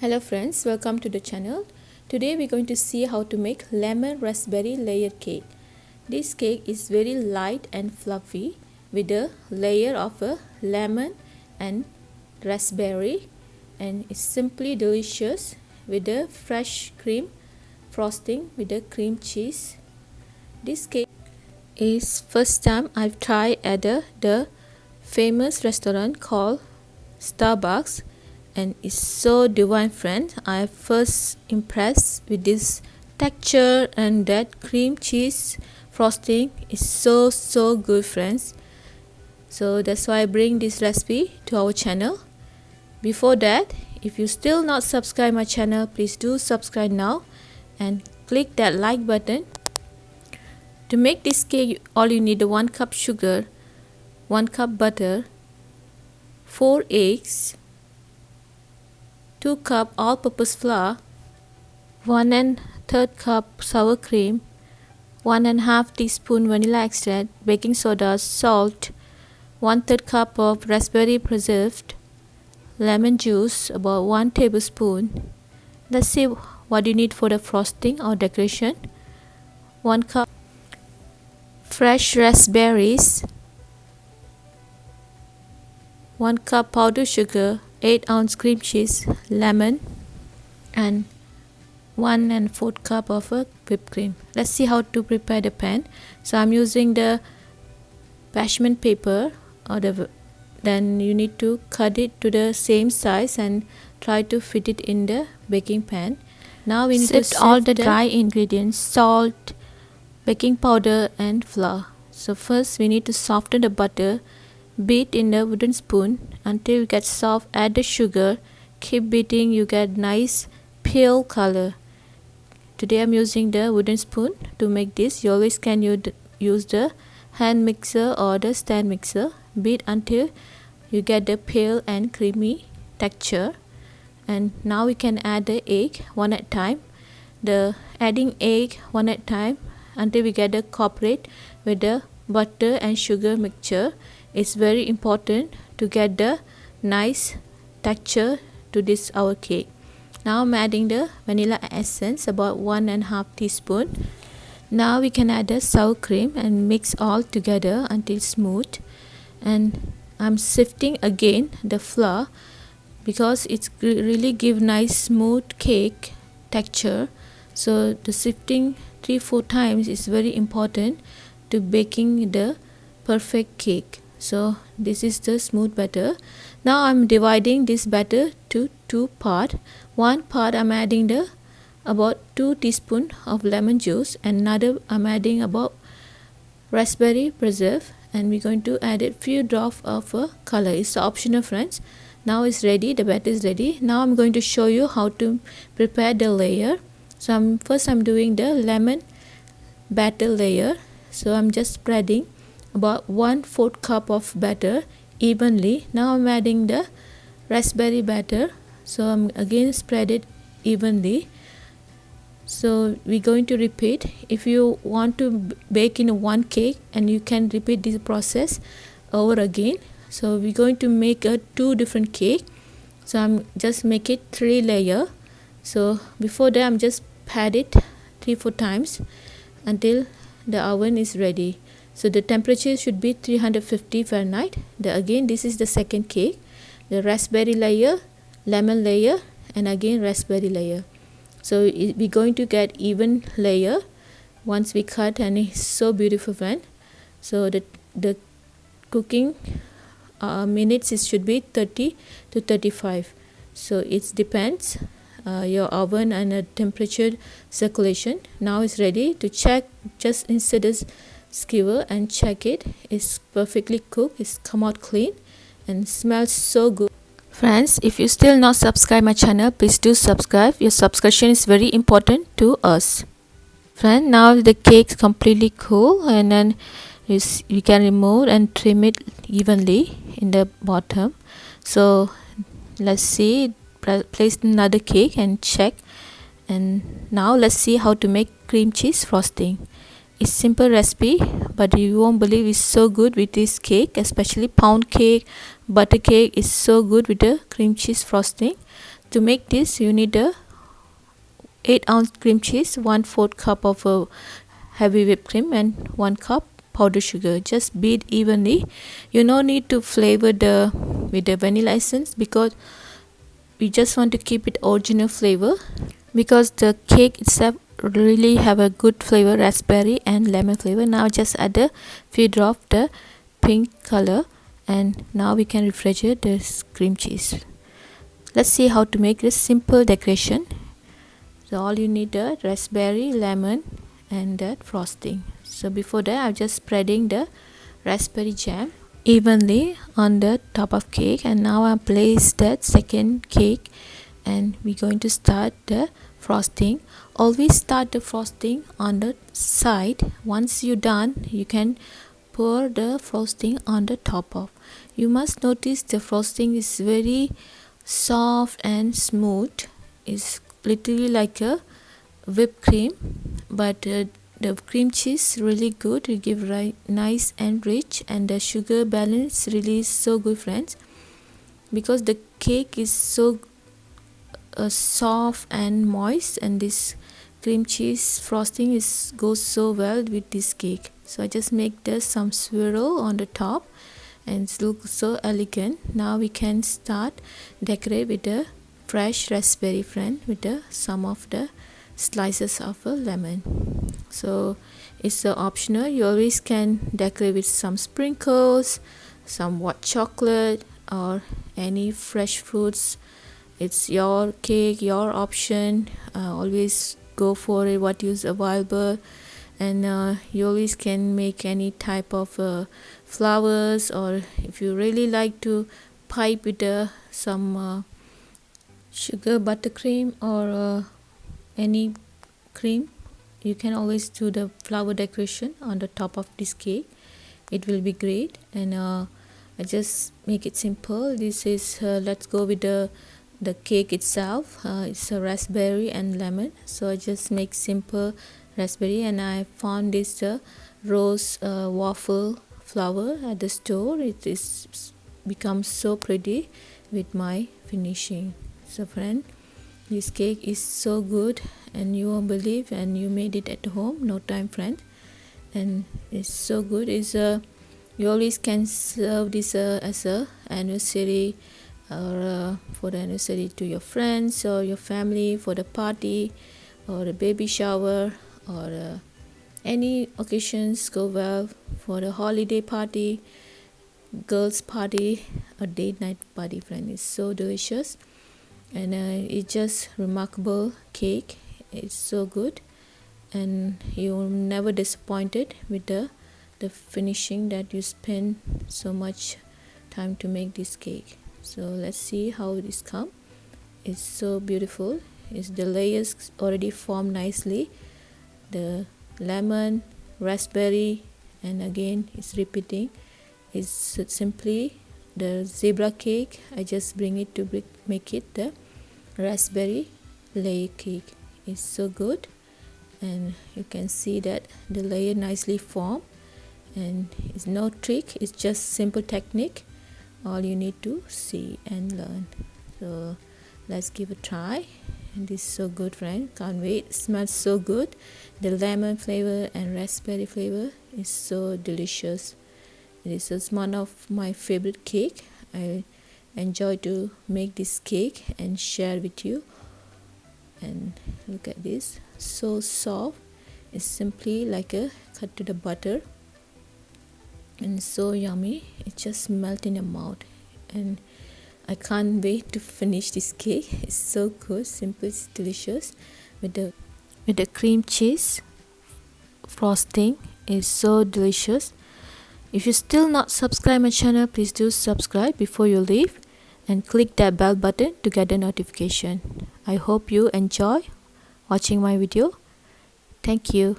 Hello friends, welcome to the channel. Today we're going to see how to make lemon raspberry layer cake. This cake is very light and fluffy with a layer of a lemon and raspberry, and it's simply delicious with a fresh cream frosting with a cream cheese. This cake is first time I've tried at the famous restaurant called Starbucks, and it's so divine, friends. I first impressed with this texture, and that cream cheese frosting is so good, friends. So that's why I bring this recipe to our channel. Before that, if you still not subscribe my channel, please do subscribe now and click that like button. To make this cake, all you need is 1 cup sugar, 1 cup butter, 4 eggs, 2 cup all-purpose flour, 1 1/3 cup sour cream, 1 1/2 teaspoon vanilla extract, baking soda, salt, 1/3 cup of raspberry preserved, lemon juice about 1 tablespoon. Let's see what you need for the frosting or decoration. 1 cup fresh raspberries, 1 cup powdered sugar, 8-ounce cream cheese, lemon, and 1 1/4 cup of whipped cream. Let's see how to prepare the pan. So I'm using the parchment paper, or then you need to cut it to the same size and try to fit it in the baking pan. Now we need to sift all the dry ingredients: salt, baking powder, and flour. So first we need to soften the butter. Beat in the wooden spoon until it gets soft. Add the sugar. Keep beating. You get nice pale color. Today I'm using the wooden spoon to make this. You always can use the hand mixer or the stand mixer. Beat until you get the pale and creamy texture. And now we can add the egg one at a time. Adding egg one at a time until we get the cooperate with the butter and sugar mixture. It's very important to get the nice texture to this our cake. Now I'm adding the vanilla essence, about 1 1/2 teaspoon. Now we can add the sour cream and mix all together until smooth. And I'm sifting again the flour because it's really give nice smooth cake texture. So the sifting 3-4 times is very important to baking the perfect cake. So this is the smooth batter. Now I'm dividing this batter to 2 parts. One part I'm adding about 2 teaspoons of lemon juice, and another I'm adding about raspberry preserve, and we're going to add a few drops of color. It's optional, friends. Now it's ready. The batter is ready. Now I'm going to show you how to prepare the layer. So first I'm doing the lemon batter layer. So I'm just spreading about 1/4 cup of batter evenly. Now I'm adding the raspberry batter. So I'm again spread it evenly. So we're going to repeat. If you want to bake in one cake, and you can repeat this process over again. So we're going to make 2 different cake. So I'm just make it 3 layer. So before that I'm just pat it 3-4 times until the oven is ready. So the temperature should be 350 Fahrenheit. Again, this is the second cake. The raspberry layer, lemon layer, and again raspberry layer. So we're going to get even layer once we cut, and it's so beautiful, friend. So the cooking minutes, it should be 30 to 35. So it depends your oven and temperature circulation. Now it's ready to check. Just insert this skewer and check it. It's perfectly cooked. It's come out clean and smells so good. Friends, if you still not subscribe my channel, please do subscribe. Your subscription is very important to us. Friend, now the cake is completely cool, and then you can remove and trim it evenly in the bottom. So let's see. Place another cake and check. And now let's see how to make cream cheese frosting. It's simple recipe, but you won't believe it's so good with this cake, especially pound cake, butter cake is so good with the cream cheese frosting. To make this, you need a 8-ounce cream cheese, 1/4 cup of heavy whipped cream, and 1 cup powdered sugar. Just beat evenly. You no need to flavor with the vanilla essence, because we just want to keep it original flavor, because the cake itself really have a good flavor, raspberry and lemon flavor. Now just add a few drops of the pink color, and now we can refrigerate this cream cheese. Let's see how to make this simple decoration. So all you need the raspberry, lemon, and that frosting. So before that, I'm just spreading the raspberry jam evenly on the top of cake, and now I place that second cake, and we're going to start the frosting. Always start the frosting on the side. Once you're done, you can pour the frosting on the top of. You must notice the frosting is very soft and smooth. It's literally like a whipped cream, but the cream cheese really good. It give nice and rich, and the sugar balance really so good, friends, because the cake is so soft and moist, and this cream cheese frosting goes so well with this cake. So I just make some swirl on the top, and it looks so elegant. Now we can start decorate with the fresh raspberry, friend, with some of the slices of a lemon. So it's optional. You always can decorate with some sprinkles, some white chocolate, or any fresh fruits. It's your cake, your option. Always go for it what is available, and you always can make any type of flowers, or if you really like to pipe with some sugar buttercream, or any cream, you can always do the flower decoration on the top of this cake. It will be great. And I just make it simple. This is let's go with the cake itself. It's a raspberry and lemon, so I just make simple raspberry, and I found this rose waffle flower at the store. It is becomes so pretty with my finishing. So friend, this cake is so good, and you won't believe, and you made it at home, no time, friend, and it's so good. It's you always can serve this as a anniversary, or for the anniversary to your friends or your family, for the party or a baby shower, or any occasions go well, for the holiday party, girls party, or date night party, friend. It's so delicious, and it's just remarkable cake. It's so good, and you're never disappointed with the finishing, that you spend so much time to make this cake. So let's see how this come. It's so beautiful. It's the layers already formed nicely, the lemon, raspberry, and again it's repeating. It's simply the zebra cake. I just bring it to make it the raspberry layer cake. It's so good, and you can see that the layer nicely formed, and it's no trick, it's just simple technique. All you need to see and learn. So let's give a try. And this is so good, friend. Can't wait. It smells so good. The lemon flavor and raspberry flavor is so delicious. This is one of my favorite cake. I enjoy to make this cake and share with you. And look at this, so soft. It's simply like a cut to the butter, and so yummy. It just melts in your mouth, and I can't wait to finish this cake. It's so good, simple, it's delicious. With the cream cheese frosting is so delicious. If you still not subscribe my channel, please do subscribe before you leave, and click that bell button to get the notification. I hope you enjoy watching my video. Thank you.